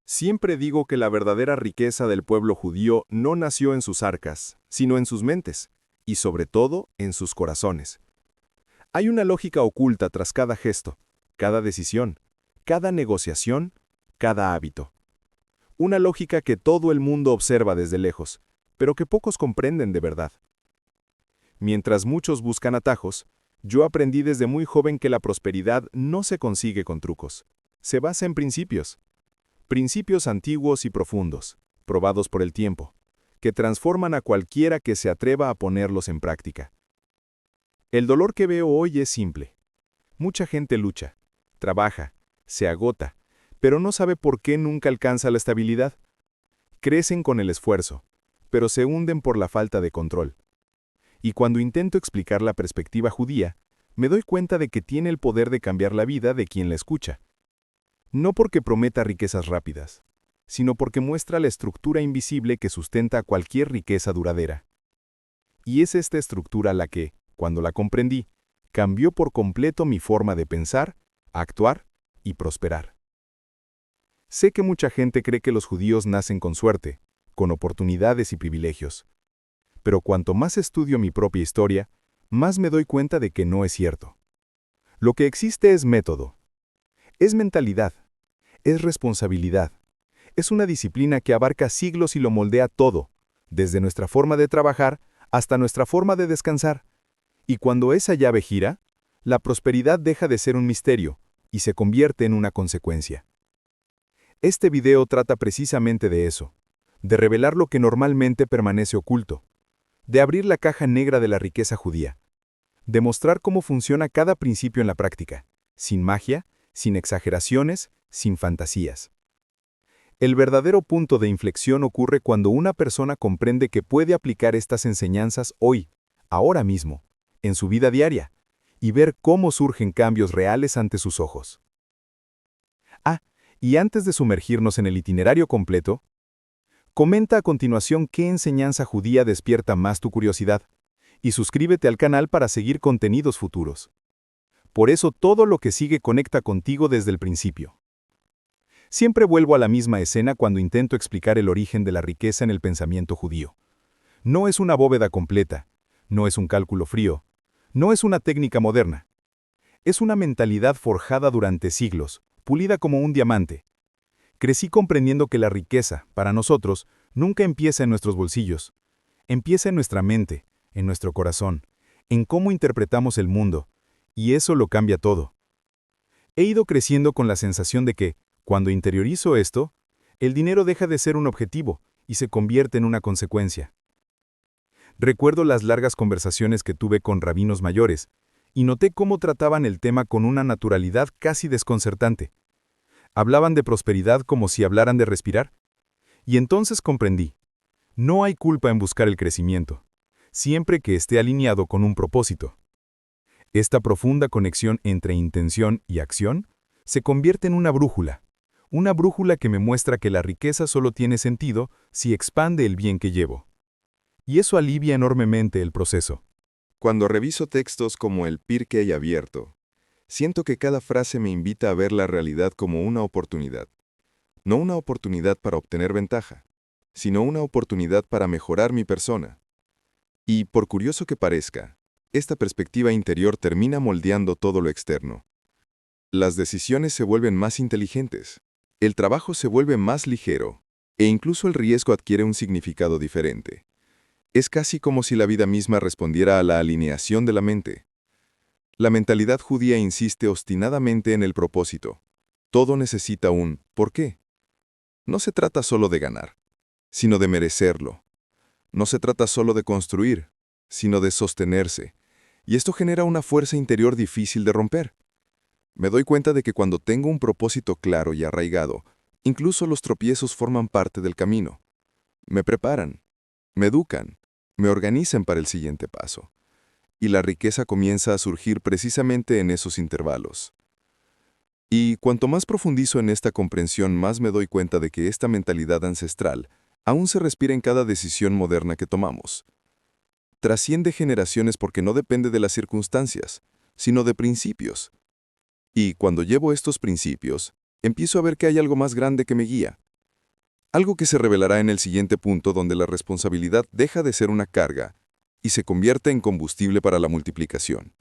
Siempre digo que la verdadera riqueza del pueblo judío no nació en sus arcas, sino en sus mentes, y sobre todo en sus corazones. Hay una lógica oculta tras cada gesto, cada decisión, cada negociación, cada hábito. Una lógica que todo el mundo observa desde lejos, pero que pocos comprenden de verdad. Mientras muchos buscan atajos, yo aprendí desde muy joven que la prosperidad no se consigue con trucos. Se basa en principios. Principios antiguos y profundos, probados por el tiempo, que transforman a cualquiera que se atreva a ponerlos en práctica. El dolor que veo hoy es simple. Mucha gente lucha, trabaja, se agota, pero no sabe por qué nunca alcanza la estabilidad. Crecen con el esfuerzo, pero se hunden por la falta de control. Y cuando intento explicar la perspectiva judía, me doy cuenta de que tiene el poder de cambiar la vida de quien la escucha. No porque prometa riquezas rápidas, sino porque muestra la estructura invisible que sustenta cualquier riqueza duradera. Y es esta estructura la que, cuando la comprendí, cambió por completo mi forma de pensar, actuar y prosperar. Sé que mucha gente cree que los judíos nacen con suerte, con oportunidades y privilegios. Pero cuanto más estudio mi propia historia, más me doy cuenta de que no es cierto. Lo que existe es método, es mentalidad, es responsabilidad. Es una disciplina que abarca siglos y lo moldea todo, desde nuestra forma de trabajar hasta nuestra forma de descansar. Y cuando esa llave gira, la prosperidad deja de ser un misterio y se convierte en una consecuencia. Este video trata precisamente de eso, de revelar lo que normalmente permanece oculto, de abrir la caja negra de la riqueza judía, de mostrar cómo funciona cada principio en la práctica, sin magia, sin exageraciones, sin fantasías. El verdadero punto de inflexión ocurre cuando una persona comprende que puede aplicar estas enseñanzas hoy, ahora mismo, en su vida diaria, y ver cómo surgen cambios reales ante sus ojos. Y antes de sumergirnos en el itinerario completo, comenta a continuación qué enseñanza judía despierta más tu curiosidad, y suscríbete al canal para seguir contenidos futuros. Por eso todo lo que sigue conecta contigo desde el principio. Siempre vuelvo a la misma escena cuando intento explicar el origen de la riqueza en el pensamiento judío. No es una bóveda completa, no es un cálculo frío, no es una técnica moderna. Es una mentalidad forjada durante siglos, pulida como un diamante. Crecí comprendiendo que la riqueza, para nosotros, nunca empieza en nuestros bolsillos. Empieza en nuestra mente, en nuestro corazón, en cómo interpretamos el mundo, y eso lo cambia todo. He ido creciendo con la sensación de que, cuando interiorizo esto, el dinero deja de ser un objetivo y se convierte en una consecuencia. Recuerdo las largas conversaciones que tuve con rabinos mayores, y noté cómo trataban el tema con una naturalidad casi desconcertante. Hablaban de prosperidad como si hablaran de respirar. Y entonces comprendí. No hay culpa en buscar el crecimiento, siempre que esté alineado con un propósito. Esta profunda conexión entre intención y acción se convierte en una brújula que me muestra que la riqueza solo tiene sentido si expande el bien que llevo. Y eso alivia enormemente el proceso. Cuando reviso textos como el Pirkei abierto, siento que cada frase me invita a ver la realidad como una oportunidad. No una oportunidad para obtener ventaja, sino una oportunidad para mejorar mi persona. Y, por curioso que parezca, esta perspectiva interior termina moldeando todo lo externo. Las decisiones se vuelven más inteligentes, el trabajo se vuelve más ligero, e incluso el riesgo adquiere un significado diferente. Es casi como si la vida misma respondiera a la alineación de la mente. La mentalidad judía insiste obstinadamente en el propósito. Todo necesita un ¿por qué? No se trata solo de ganar, sino de merecerlo. No se trata solo de construir, sino de sostenerse. Y esto genera una fuerza interior difícil de romper. Me doy cuenta de que cuando tengo un propósito claro y arraigado, incluso los tropiezos forman parte del camino. Me preparan, me educan, me organizan para el siguiente paso. Y la riqueza comienza a surgir precisamente en esos intervalos. Y cuanto más profundizo en esta comprensión, más me doy cuenta de que esta mentalidad ancestral aún se respira en cada decisión moderna que tomamos. Trasciende generaciones porque no depende de las circunstancias, sino de principios. Y cuando llevo estos principios, empiezo a ver que hay algo más grande que me guía, Algo que se revelará en el siguiente punto, donde la responsabilidad deja de ser una carga y se convierte en combustible para la multiplicación.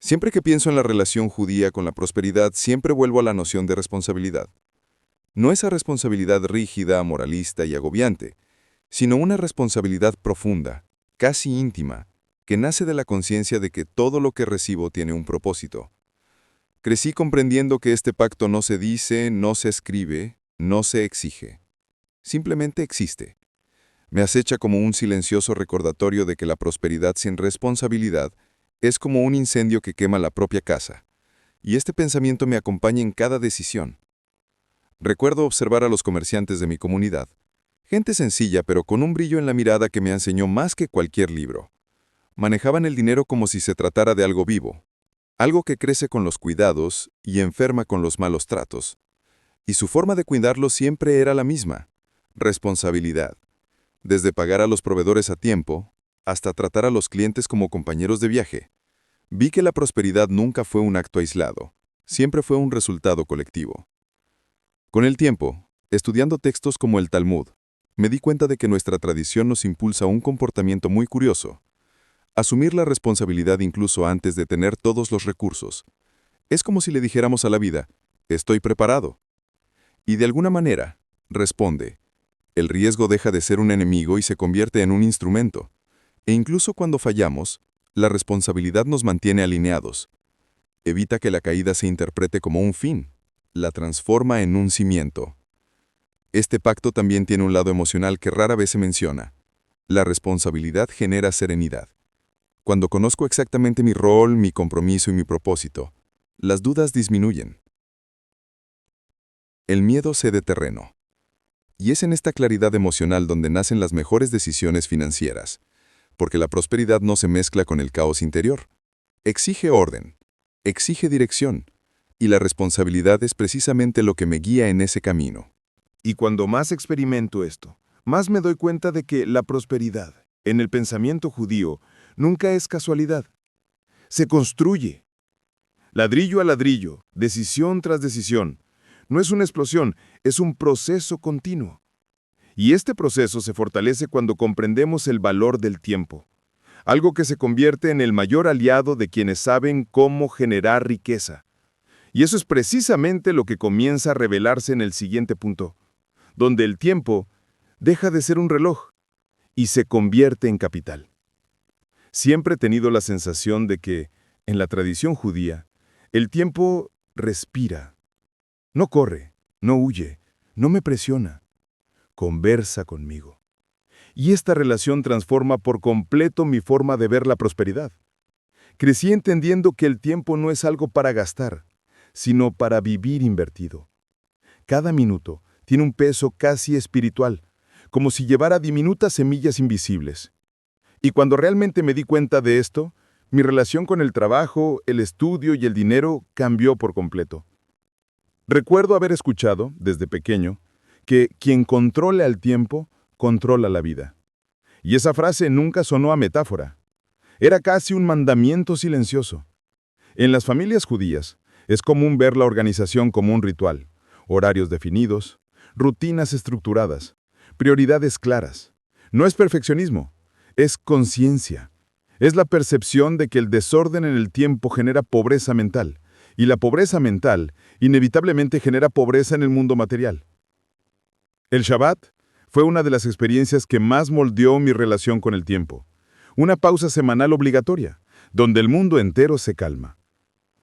Siempre que pienso en la relación judía con la prosperidad, siempre vuelvo a la noción de responsabilidad. No esa responsabilidad rígida, moralista y agobiante, sino una responsabilidad profunda, casi íntima, que nace de la conciencia de que todo lo que recibo tiene un propósito. Crecí comprendiendo que este pacto no se dice, no se escribe, no se exige. Simplemente existe. Me acecha como un silencioso recordatorio de que la prosperidad sin responsabilidad es como un incendio que quema la propia casa, y este pensamiento me acompaña en cada decisión. Recuerdo observar a los comerciantes de mi comunidad, gente sencilla pero con un brillo en la mirada que me enseñó más que cualquier libro. Manejaban el dinero como si se tratara de algo vivo, algo que crece con los cuidados y enferma con los malos tratos. Y su forma de cuidarlo siempre era la misma: responsabilidad. Desde pagar a los proveedores a tiempo, hasta tratar a los clientes como compañeros de viaje. Vi que la prosperidad nunca fue un acto aislado, siempre fue un resultado colectivo. Con el tiempo, estudiando textos como el Talmud, me di cuenta de que nuestra tradición nos impulsa a un comportamiento muy curioso: asumir la responsabilidad incluso antes de tener todos los recursos. Es como si le dijéramos a la vida: estoy preparado. Y de alguna manera, responde. El riesgo deja de ser un enemigo y se convierte en un instrumento. E incluso cuando fallamos, la responsabilidad nos mantiene alineados. Evita que la caída se interprete como un fin. La transforma en un cimiento. Este pacto también tiene un lado emocional que rara vez se menciona. La responsabilidad genera serenidad. Cuando conozco exactamente mi rol, mi compromiso y mi propósito, las dudas disminuyen. El miedo cede terreno. Y es en esta claridad emocional donde nacen las mejores decisiones financieras, porque la prosperidad no se mezcla con el caos interior. Exige orden, exige dirección, y la responsabilidad es precisamente lo que me guía en ese camino. Y cuando más experimento esto, más me doy cuenta de que la prosperidad, en el pensamiento judío, nunca es casualidad. Se construye. Ladrillo a ladrillo, decisión tras decisión. No es una explosión, es un proceso continuo. Y este proceso se fortalece cuando comprendemos el valor del tiempo, algo que se convierte en el mayor aliado de quienes saben cómo generar riqueza. Y eso es precisamente lo que comienza a revelarse en el siguiente punto, donde el tiempo deja de ser un reloj y se convierte en capital. Siempre he tenido la sensación de que, en la tradición judía, el tiempo respira. No corre, no huye, no me presiona. Conversa conmigo. Y esta relación transforma por completo mi forma de ver la prosperidad. Crecí entendiendo que el tiempo no es algo para gastar, sino para vivir invertido. Cada minuto tiene un peso casi espiritual, como si llevara diminutas semillas invisibles. Y cuando realmente me di cuenta de esto, mi relación con el trabajo, el estudio y el dinero cambió por completo. Recuerdo haber escuchado, desde pequeño, que quien controla el tiempo, controla la vida. Y esa frase nunca sonó a metáfora. Era casi un mandamiento silencioso. En las familias judías, es común ver la organización como un ritual: horarios definidos, rutinas estructuradas, prioridades claras. No es perfeccionismo, es conciencia. Es la percepción de que el desorden en el tiempo genera pobreza mental, y la pobreza mental inevitablemente genera pobreza en el mundo material. El Shabbat fue una de las experiencias que más moldeó mi relación con el tiempo. Una pausa semanal obligatoria, donde el mundo entero se calma.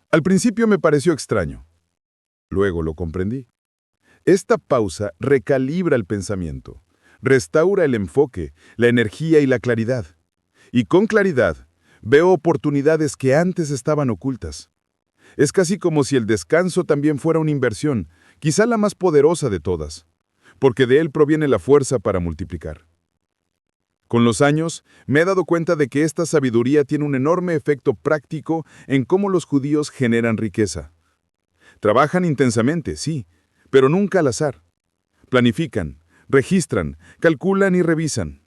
Al principio me pareció extraño. Luego lo comprendí. Esta pausa recalibra el pensamiento, restaura el enfoque, la energía y la claridad. Y con claridad, veo oportunidades que antes estaban ocultas. Es casi como si el descanso también fuera una inversión, quizá la más poderosa de todas, porque de él proviene la fuerza para multiplicar. Con los años, me he dado cuenta de que esta sabiduría tiene un enorme efecto práctico en cómo los judíos generan riqueza. Trabajan intensamente, sí, pero nunca al azar. Planifican, registran, calculan y revisan.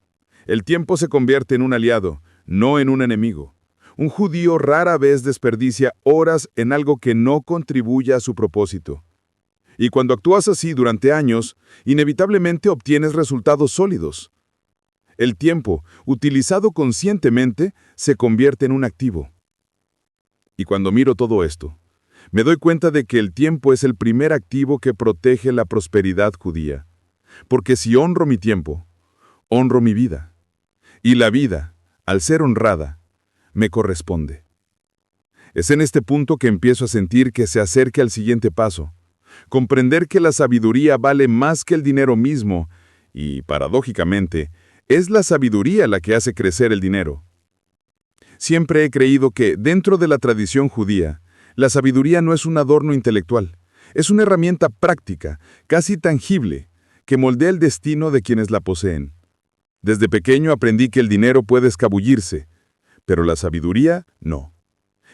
El tiempo se convierte en un aliado, no en un enemigo. Un judío rara vez desperdicia horas en algo que no contribuya a su propósito. Y cuando actúas así durante años, inevitablemente obtienes resultados sólidos. El tiempo, utilizado conscientemente, se convierte en un activo. Y cuando miro todo esto, me doy cuenta de que el tiempo es el primer activo que protege la prosperidad judía. Porque si honro mi tiempo, honro mi vida. Y la vida, al ser honrada, me corresponde. Es en este punto que empiezo a sentir que se acerca al siguiente paso. Comprender que la sabiduría vale más que el dinero mismo y, paradójicamente, es la sabiduría la que hace crecer el dinero. Siempre he creído que, dentro de la tradición judía, la sabiduría no es un adorno intelectual, es una herramienta práctica, casi tangible, que moldea el destino de quienes la poseen. Desde pequeño aprendí que el dinero puede escabullirse, pero la sabiduría no.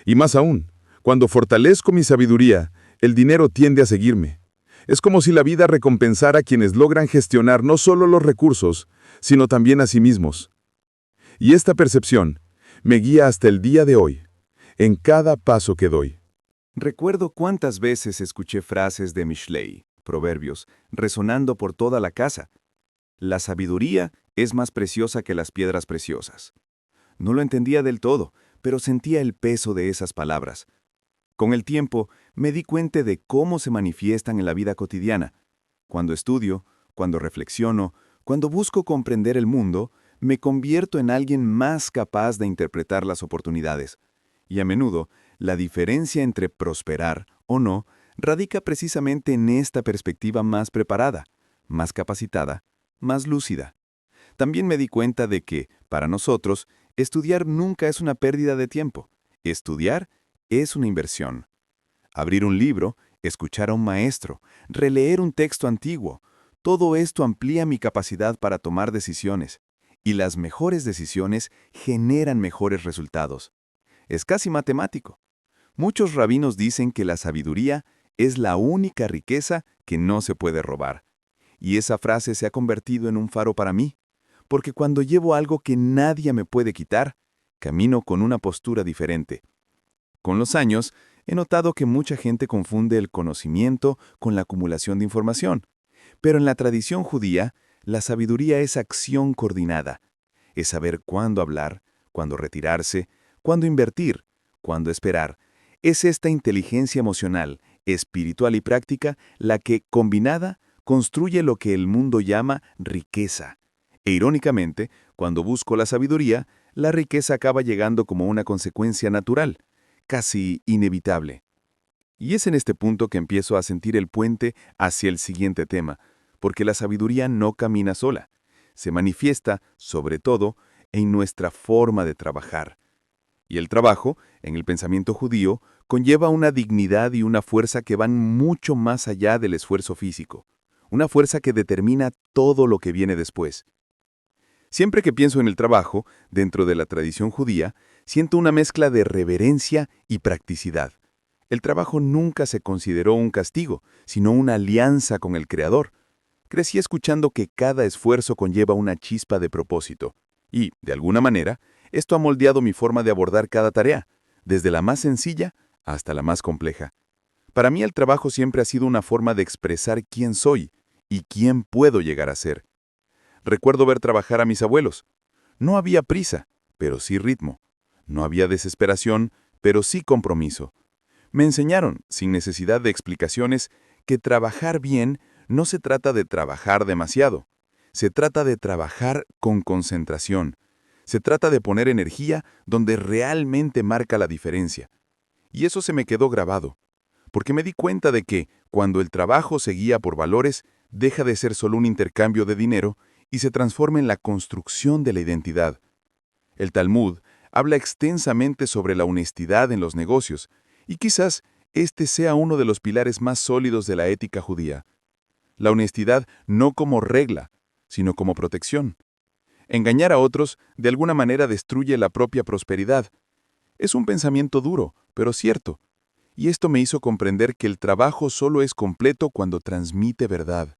Y más aún, cuando fortalezco mi sabiduría, el dinero tiende a seguirme. Es como si la vida recompensara a quienes logran gestionar no solo los recursos, sino también a sí mismos. Y esta percepción me guía hasta el día de hoy, en cada paso que doy. Recuerdo cuántas veces escuché frases de Mishlei, proverbios, resonando por toda la casa. La sabiduría es más preciosa que las piedras preciosas. No lo entendía del todo, pero sentía el peso de esas palabras. Con el tiempo, me di cuenta de cómo se manifiestan en la vida cotidiana. Cuando estudio, cuando reflexiono, cuando busco comprender el mundo, me convierto en alguien más capaz de interpretar las oportunidades. Y a menudo, la diferencia entre prosperar o no radica precisamente en esta perspectiva más preparada, más capacitada, más lúcida. También me di cuenta de que, para nosotros, estudiar nunca es una pérdida de tiempo. Estudiar es una inversión. Abrir un libro, escuchar a un maestro, releer un texto antiguo, todo esto amplía mi capacidad para tomar decisiones. Y las mejores decisiones generan mejores resultados. Es casi matemático. Muchos rabinos dicen que la sabiduría es la única riqueza que no se puede robar. Y esa frase se ha convertido en un faro para mí, porque cuando llevo algo que nadie me puede quitar, camino con una postura diferente. Con los años, he notado que mucha gente confunde el conocimiento con la acumulación de información. Pero en la tradición judía, la sabiduría es acción coordinada. Es saber cuándo hablar, cuándo retirarse, cuándo invertir, cuándo esperar. Es esta inteligencia emocional, espiritual y práctica la que, combinada, construye lo que el mundo llama riqueza. E irónicamente, cuando busco la sabiduría, la riqueza acaba llegando como una consecuencia natural, casi inevitable. Y es en este punto que empiezo a sentir el puente hacia el siguiente tema, porque la sabiduría no camina sola. Se manifiesta, sobre todo, en nuestra forma de trabajar. Y el trabajo, en el pensamiento judío, conlleva una dignidad y una fuerza que van mucho más allá del esfuerzo físico. Una fuerza que determina todo lo que viene después. Siempre que pienso en el trabajo, dentro de la tradición judía, siento una mezcla de reverencia y practicidad. El trabajo nunca se consideró un castigo, sino una alianza con el Creador. Crecí escuchando que cada esfuerzo conlleva una chispa de propósito. Y, de alguna manera, esto ha moldeado mi forma de abordar cada tarea, desde la más sencilla hasta la más compleja. Para mí el trabajo siempre ha sido una forma de expresar quién soy y quién puedo llegar a ser. Recuerdo ver trabajar a mis abuelos. No había prisa, pero sí ritmo. No había desesperación, pero sí compromiso. Me enseñaron, sin necesidad de explicaciones, que trabajar bien no se trata de trabajar demasiado. Se trata de trabajar con concentración. Se trata de poner energía donde realmente marca la diferencia. Y eso se me quedó grabado, porque me di cuenta de que, cuando el trabajo se guía por valores, deja de ser solo un intercambio de dinero y se transforma en la construcción de la identidad. El Talmud habla extensamente sobre la honestidad en los negocios, y quizás este sea uno de los pilares más sólidos de la ética judía. La honestidad no como regla, sino como protección. Engañar a otros de alguna manera destruye la propia prosperidad. Es un pensamiento duro, pero cierto. Y esto me hizo comprender que el trabajo solo es completo cuando transmite verdad,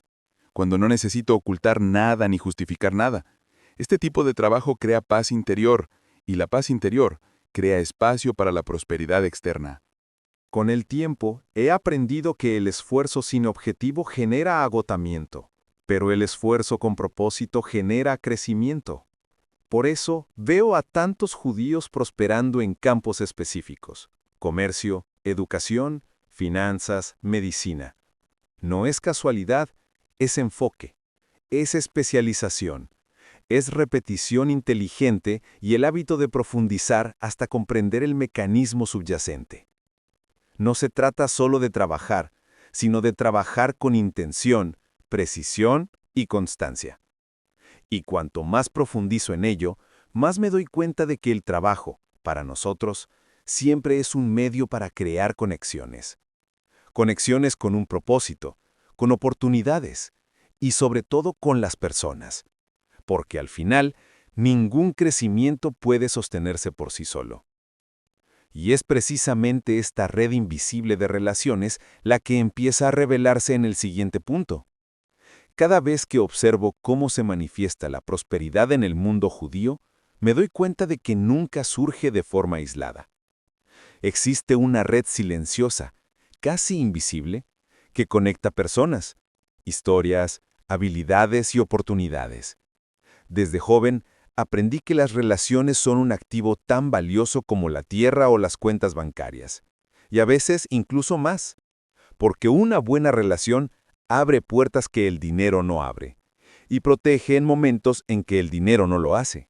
cuando no necesito ocultar nada ni justificar nada. Este tipo de trabajo crea paz interior, y la paz interior crea espacio para la prosperidad externa. Con el tiempo, he aprendido que el esfuerzo sin objetivo genera agotamiento, pero el esfuerzo con propósito genera crecimiento. Por eso, veo a tantos judíos prosperando en campos específicos: comercio, educación, finanzas, medicina. No es casualidad, es enfoque, es especialización, es repetición inteligente y el hábito de profundizar hasta comprender el mecanismo subyacente. No se trata solo de trabajar, sino de trabajar con intención, precisión y constancia. Y cuanto más profundizo en ello, más me doy cuenta de que el trabajo, para nosotros, siempre es un medio para crear conexiones. Conexiones con un propósito, con oportunidades y sobre todo con las personas. Porque al final, ningún crecimiento puede sostenerse por sí solo. Y es precisamente esta red invisible de relaciones la que empieza a revelarse en el siguiente punto. Cada vez que observo cómo se manifiesta la prosperidad en el mundo judío, me doy cuenta de que nunca surge de forma aislada. Existe una red silenciosa, casi invisible, que conecta personas, historias, habilidades y oportunidades. Desde joven, aprendí que las relaciones son un activo tan valioso como la tierra o las cuentas bancarias, y a veces incluso más, porque una buena relación abre puertas que el dinero no abre, y protege en momentos en que el dinero no lo hace.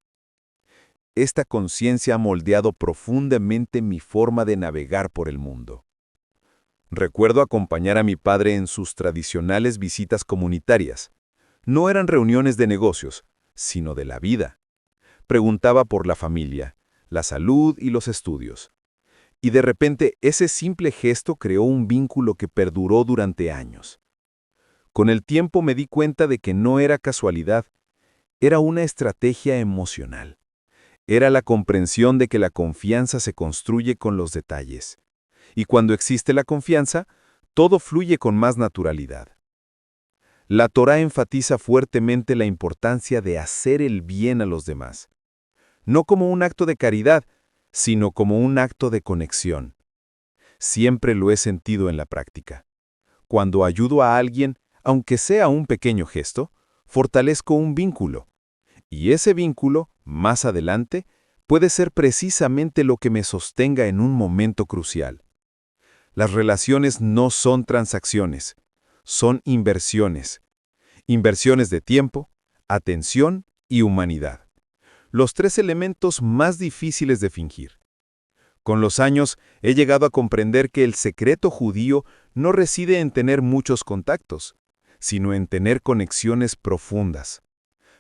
Esta conciencia ha moldeado profundamente mi forma de navegar por el mundo. Recuerdo acompañar a mi padre en sus tradicionales visitas comunitarias. No eran reuniones de negocios, sino de la vida. Preguntaba por la familia, la salud y los estudios. Y de repente ese simple gesto creó un vínculo que perduró durante años. Con el tiempo me di cuenta de que no era casualidad, era una estrategia emocional. Era la comprensión de que la confianza se construye con los detalles. Y cuando existe la confianza, todo fluye con más naturalidad. La Torá enfatiza fuertemente la importancia de hacer el bien a los demás. No como un acto de caridad, sino como un acto de conexión. Siempre lo he sentido en la práctica. Cuando ayudo a alguien, aunque sea un pequeño gesto, fortalezco un vínculo. Y ese vínculo, más adelante, puede ser precisamente lo que me sostenga en un momento crucial. Las relaciones no son transacciones, son inversiones. Inversiones de tiempo, atención y humanidad. Los tres elementos más difíciles de fingir. Con los años, he llegado a comprender que el secreto judío no reside en tener muchos contactos, sino en tener conexiones profundas.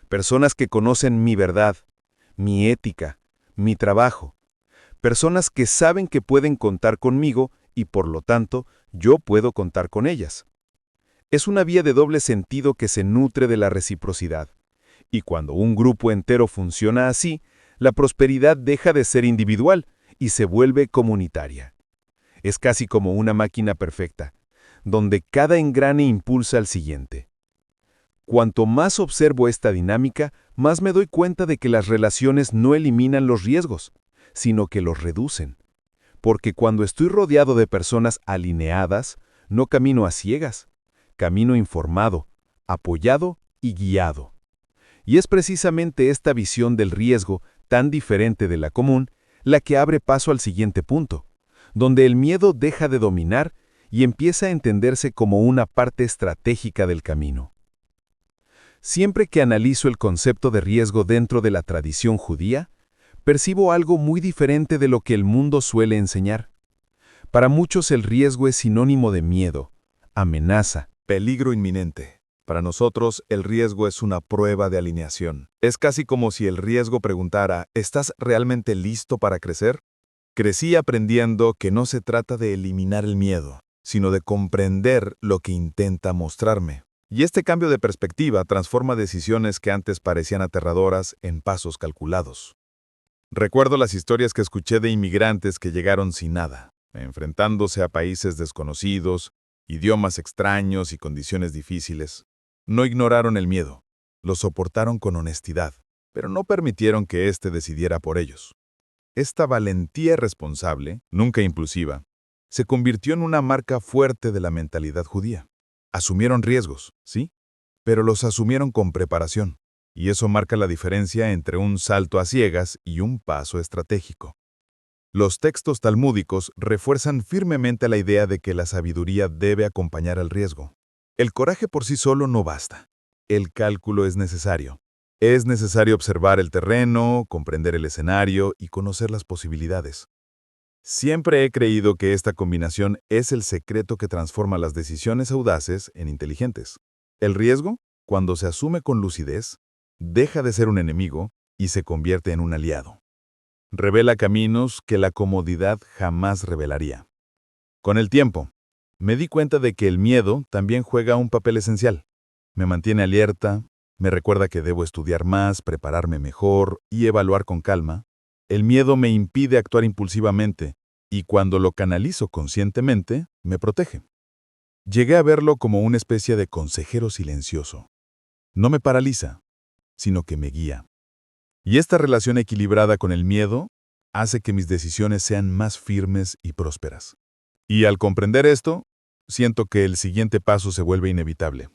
Personas que conocen mi verdad, mi ética, mi trabajo. Personas que saben que pueden contar conmigo y, por lo tanto, yo puedo contar con ellas. Es una vía de doble sentido que se nutre de la reciprocidad. Y cuando un grupo entero funciona así, la prosperidad deja de ser individual y se vuelve comunitaria. Es casi como una máquina perfecta, donde cada engrane impulsa al siguiente. Cuanto más observo esta dinámica, más me doy cuenta de que las relaciones no eliminan los riesgos, sino que los reducen. Porque cuando estoy rodeado de personas alineadas, no camino a ciegas, camino informado, apoyado y guiado. Y es precisamente esta visión del riesgo, tan diferente de la común, la que abre paso al siguiente punto, donde el miedo deja de dominar y empieza a entenderse como una parte estratégica del camino. Siempre que analizo el concepto de riesgo dentro de la tradición judía, percibo algo muy diferente de lo que el mundo suele enseñar. Para muchos el riesgo es sinónimo de miedo, amenaza, Peligro inminente. Para nosotros, el riesgo es una prueba de alineación. Es casi como si el riesgo preguntara, ¿estás realmente listo para crecer? Crecí aprendiendo que no se trata de eliminar el miedo, sino de comprender lo que intenta mostrarme. Y este cambio de perspectiva transforma decisiones que antes parecían aterradoras en pasos calculados. Recuerdo las historias que escuché de inmigrantes que llegaron sin nada, enfrentándose a países desconocidos, idiomas extraños y condiciones difíciles. No ignoraron el miedo, lo soportaron con honestidad, pero no permitieron que éste decidiera por ellos. Esta valentía responsable, nunca impulsiva, se convirtió en una marca fuerte de la mentalidad judía. Asumieron riesgos, sí, pero los asumieron con preparación, y eso marca la diferencia entre un salto a ciegas y un paso estratégico. Los textos talmúdicos refuerzan firmemente la idea de que la sabiduría debe acompañar al riesgo. El coraje por sí solo no basta. El cálculo es necesario. Es necesario observar el terreno, comprender el escenario y conocer las posibilidades. Siempre he creído que esta combinación es el secreto que transforma las decisiones audaces en inteligentes. El riesgo, cuando se asume con lucidez, deja de ser un enemigo y se convierte en un aliado. Revela caminos que la comodidad jamás revelaría. Con el tiempo, me di cuenta de que el miedo también juega un papel esencial. Me mantiene alerta, me recuerda que debo estudiar más, prepararme mejor y evaluar con calma. El miedo me impide actuar impulsivamente y cuando lo canalizo conscientemente, me protege. Llegué a verlo como una especie de consejero silencioso. No me paraliza, sino que me guía. Y esta relación equilibrada con el miedo hace que mis decisiones sean más firmes y prósperas. Y al comprender esto, siento que el siguiente paso se vuelve inevitable.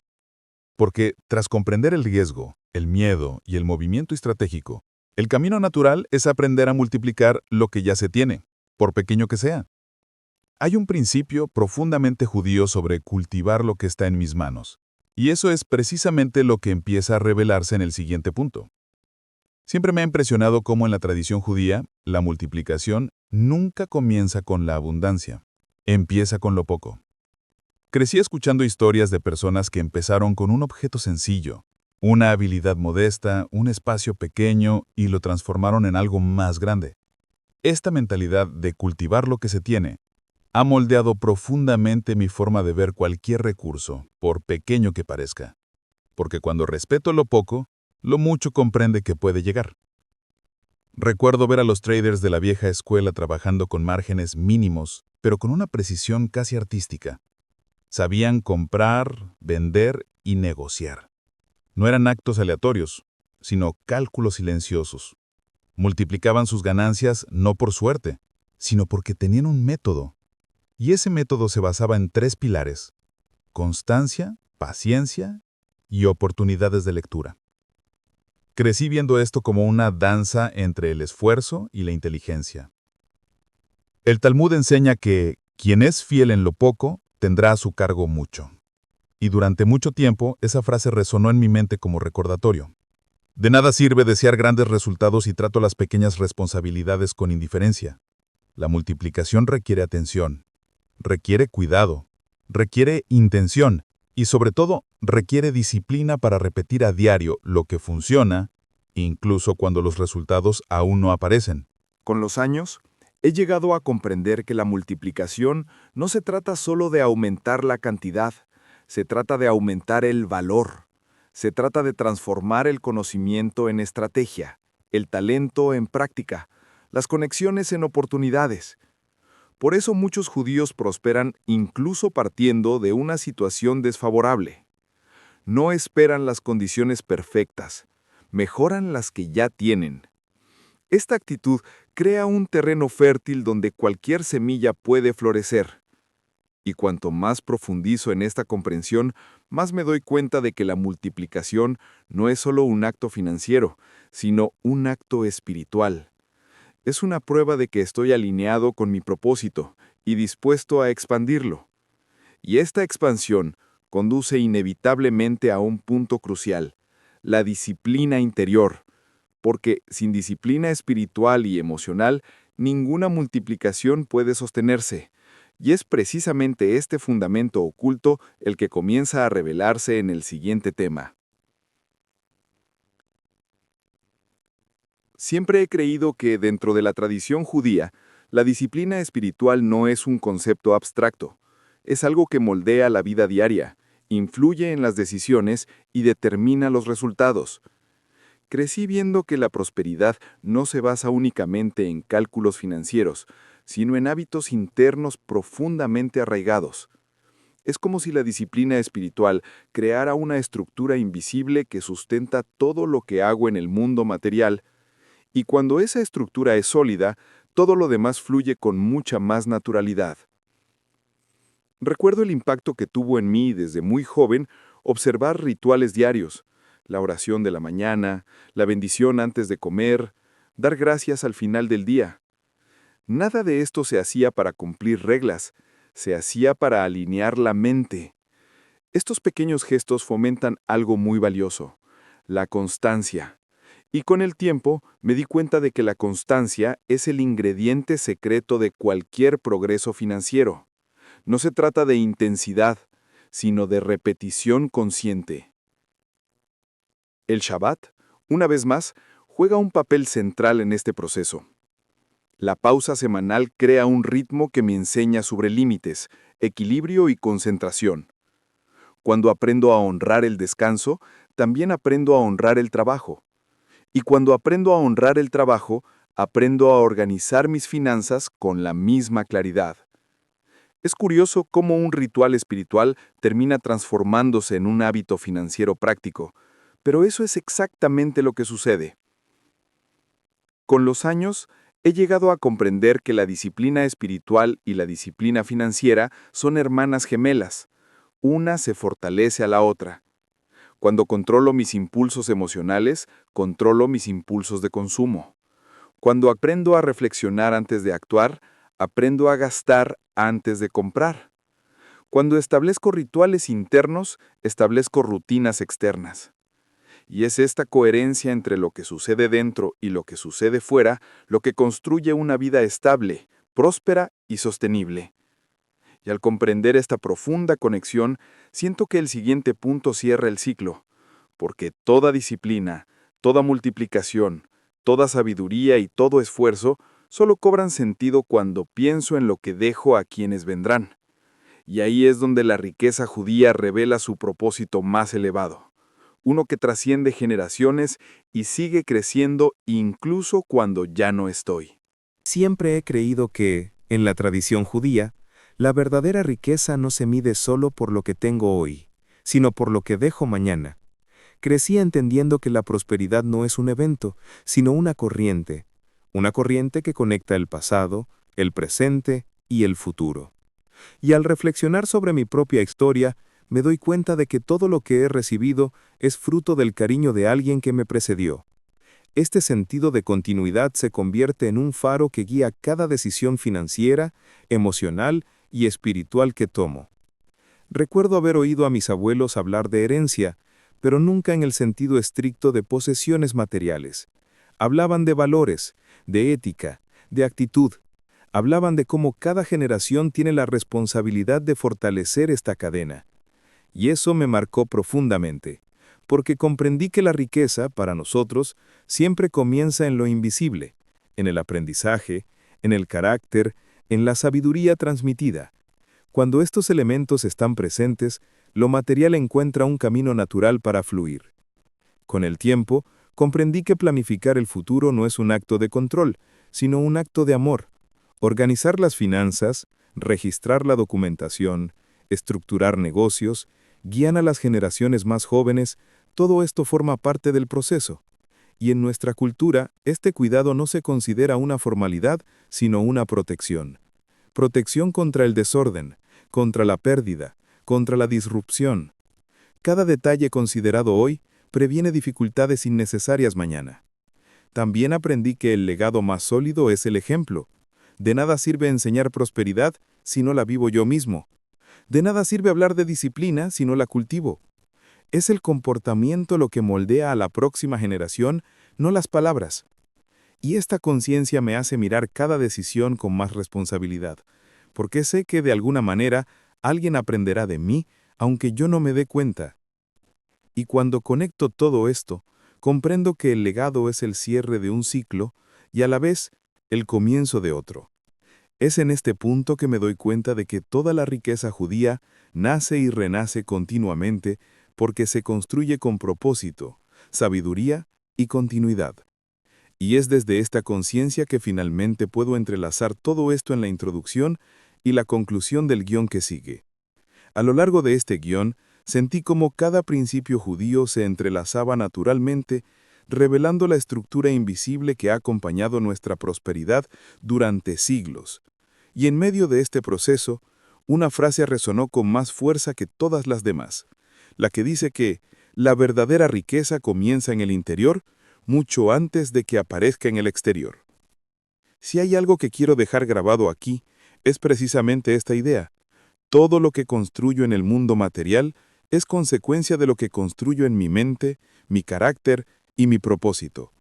Porque tras comprender el riesgo, el miedo y el movimiento estratégico, el camino natural es aprender a multiplicar lo que ya se tiene, por pequeño que sea. Hay un principio profundamente judío sobre cultivar lo que está en mis manos, y eso es precisamente lo que empieza a revelarse en el siguiente punto. Siempre me ha impresionado cómo en la tradición judía, la multiplicación nunca comienza con la abundancia, empieza con lo poco. Crecí escuchando historias de personas que empezaron con un objeto sencillo, una habilidad modesta, un espacio pequeño y lo transformaron en algo más grande. Esta mentalidad de cultivar lo que se tiene ha moldeado profundamente mi forma de ver cualquier recurso, por pequeño que parezca. Porque cuando respeto lo poco, lo mucho comprende que puede llegar. Recuerdo ver a los traders de la vieja escuela trabajando con márgenes mínimos, pero con una precisión casi artística. Sabían comprar, vender y negociar. No eran actos aleatorios, sino cálculos silenciosos. Multiplicaban sus ganancias no por suerte, sino porque tenían un método. Y ese método se basaba en 3 pilares: constancia, paciencia y oportunidades de lectura. Crecí viendo esto como una danza entre el esfuerzo y la inteligencia. El Talmud enseña que quien es fiel en lo poco tendrá a su cargo mucho. Y durante mucho tiempo esa frase resonó en mi mente como recordatorio. De nada sirve desear grandes resultados si trato las pequeñas responsabilidades con indiferencia. La multiplicación requiere atención, requiere cuidado, requiere intención y sobre todo requiere disciplina para repetir a diario lo que funciona, incluso cuando los resultados aún no aparecen. Con los años, he llegado a comprender que la multiplicación no se trata solo de aumentar la cantidad, se trata de aumentar el valor. Se trata de transformar el conocimiento en estrategia, el talento en práctica, las conexiones en oportunidades. Por eso muchos judíos prosperan incluso partiendo de una situación desfavorable. No esperan las condiciones perfectas, mejoran las que ya tienen. Esta actitud crea un terreno fértil donde cualquier semilla puede florecer. Y cuanto más profundizo en esta comprensión, más me doy cuenta de que la multiplicación no es solo un acto financiero, sino un acto espiritual. Es una prueba de que estoy alineado con mi propósito y dispuesto a expandirlo. Y esta expansión conduce inevitablemente a un punto crucial, la disciplina interior, porque sin disciplina espiritual y emocional, ninguna multiplicación puede sostenerse. Y es precisamente este fundamento oculto el que comienza a revelarse en el siguiente tema. Siempre he creído que dentro de la tradición judía, la disciplina espiritual no es un concepto abstracto, es algo que moldea la vida diaria, influye en las decisiones y determina los resultados. Crecí viendo que la prosperidad no se basa únicamente en cálculos financieros, sino en hábitos internos profundamente arraigados. Es como si la disciplina espiritual creara una estructura invisible que sustenta todo lo que hago en el mundo material, y cuando esa estructura es sólida, todo lo demás fluye con mucha más naturalidad. Recuerdo el impacto que tuvo en mí desde muy joven observar rituales diarios, la oración de la mañana, la bendición antes de comer, dar gracias al final del día. Nada de esto se hacía para cumplir reglas, se hacía para alinear la mente. Estos pequeños gestos fomentan algo muy valioso, la constancia. Y con el tiempo me di cuenta de que la constancia es el ingrediente secreto de cualquier progreso financiero. No se trata de intensidad, sino de repetición consciente. El Shabbat, una vez más, juega un papel central en este proceso. La pausa semanal crea un ritmo que me enseña sobre límites, equilibrio y concentración. Cuando aprendo a honrar el descanso, también aprendo a honrar el trabajo. Y cuando aprendo a honrar el trabajo, aprendo a organizar mis finanzas con la misma claridad. Es curioso cómo un ritual espiritual termina transformándose en un hábito financiero práctico, pero eso es exactamente lo que sucede. Con los años, he llegado a comprender que la disciplina espiritual y la disciplina financiera son hermanas gemelas. Una se fortalece a la otra. Cuando controlo mis impulsos emocionales, controlo mis impulsos de consumo. Cuando aprendo a reflexionar antes de actuar, aprendo a gastar antes de comprar. Cuando establezco rituales internos, establezco rutinas externas. Y es esta coherencia entre lo que sucede dentro y lo que sucede fuera lo que construye una vida estable, próspera y sostenible. Y al comprender esta profunda conexión, siento que el siguiente punto cierra el ciclo, porque toda disciplina, toda multiplicación, toda sabiduría y todo esfuerzo solo cobran sentido cuando pienso en lo que dejo a quienes vendrán. Y ahí es donde la riqueza judía revela su propósito más elevado, uno que trasciende generaciones y sigue creciendo incluso cuando ya no estoy. Siempre he creído que, en la tradición judía, la verdadera riqueza no se mide solo por lo que tengo hoy, sino por lo que dejo mañana. Crecí entendiendo que la prosperidad no es un evento, sino una corriente que conecta el pasado, el presente y el futuro. Y al reflexionar sobre mi propia historia, me doy cuenta de que todo lo que he recibido es fruto del cariño de alguien que me precedió. Este sentido de continuidad se convierte en un faro que guía cada decisión financiera, emocional y espiritual que tomo. Recuerdo haber oído a mis abuelos hablar de herencia, pero nunca en el sentido estricto de posesiones materiales. Hablaban de valores, de ética, de actitud. Hablaban de cómo cada generación tiene la responsabilidad de fortalecer esta cadena. Y eso me marcó profundamente, porque comprendí que la riqueza, para nosotros, siempre comienza en lo invisible, en el aprendizaje, en el carácter, en la sabiduría transmitida. Cuando estos elementos están presentes, lo material encuentra un camino natural para fluir. Con el tiempo, comprendí que planificar el futuro no es un acto de control, sino un acto de amor. Organizar las finanzas, registrar la documentación, estructurar negocios, guiar a las generaciones más jóvenes, todo esto forma parte del proceso. Y en nuestra cultura, este cuidado no se considera una formalidad, sino una protección. Protección contra el desorden, contra la pérdida, contra la disrupción. Cada detalle considerado hoy previene dificultades innecesarias mañana. También aprendí que el legado más sólido es el ejemplo. De nada sirve enseñar prosperidad si no la vivo yo mismo. De nada sirve hablar de disciplina si no la cultivo. Es el comportamiento lo que moldea a la próxima generación, no las palabras. Y esta conciencia me hace mirar cada decisión con más responsabilidad, porque sé que de alguna manera alguien aprenderá de mí, aunque yo no me dé cuenta. Y cuando conecto todo esto, comprendo que el legado es el cierre de un ciclo y a la vez el comienzo de otro. Es en este punto que me doy cuenta de que toda la riqueza judía nace y renace continuamente porque se construye con propósito, sabiduría y continuidad. Y es desde esta conciencia que finalmente puedo entrelazar todo esto en la introducción y la conclusión del guión que sigue. A lo largo de este guión, sentí cómo cada principio judío se entrelazaba naturalmente, revelando la estructura invisible que ha acompañado nuestra prosperidad durante siglos. Y en medio de este proceso, una frase resonó con más fuerza que todas las demás, la que dice que la verdadera riqueza comienza en el interior mucho antes de que aparezca en el exterior. Si hay algo que quiero dejar grabado aquí, es precisamente esta idea. Todo lo que construyo en el mundo material es consecuencia de lo que construyo en mi mente, mi carácter y mi propósito.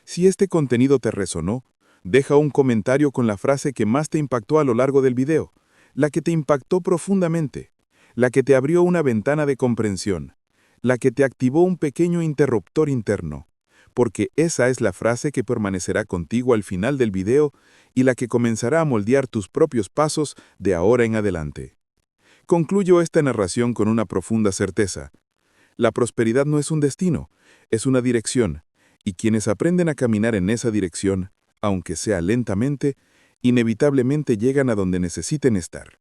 Si este contenido te resonó, deja un comentario con la frase que más te impactó a lo largo del video, la que te impactó profundamente, la que te abrió una ventana de comprensión, la que te activó un pequeño interruptor interno, porque esa es la frase que permanecerá contigo al final del video y la que comenzará a moldear tus propios pasos de ahora en adelante. Concluyo esta narración con una profunda certeza. La prosperidad no es un destino, es una dirección, y quienes aprenden a caminar en esa dirección, aunque sea lentamente, inevitablemente llegan a donde necesiten estar.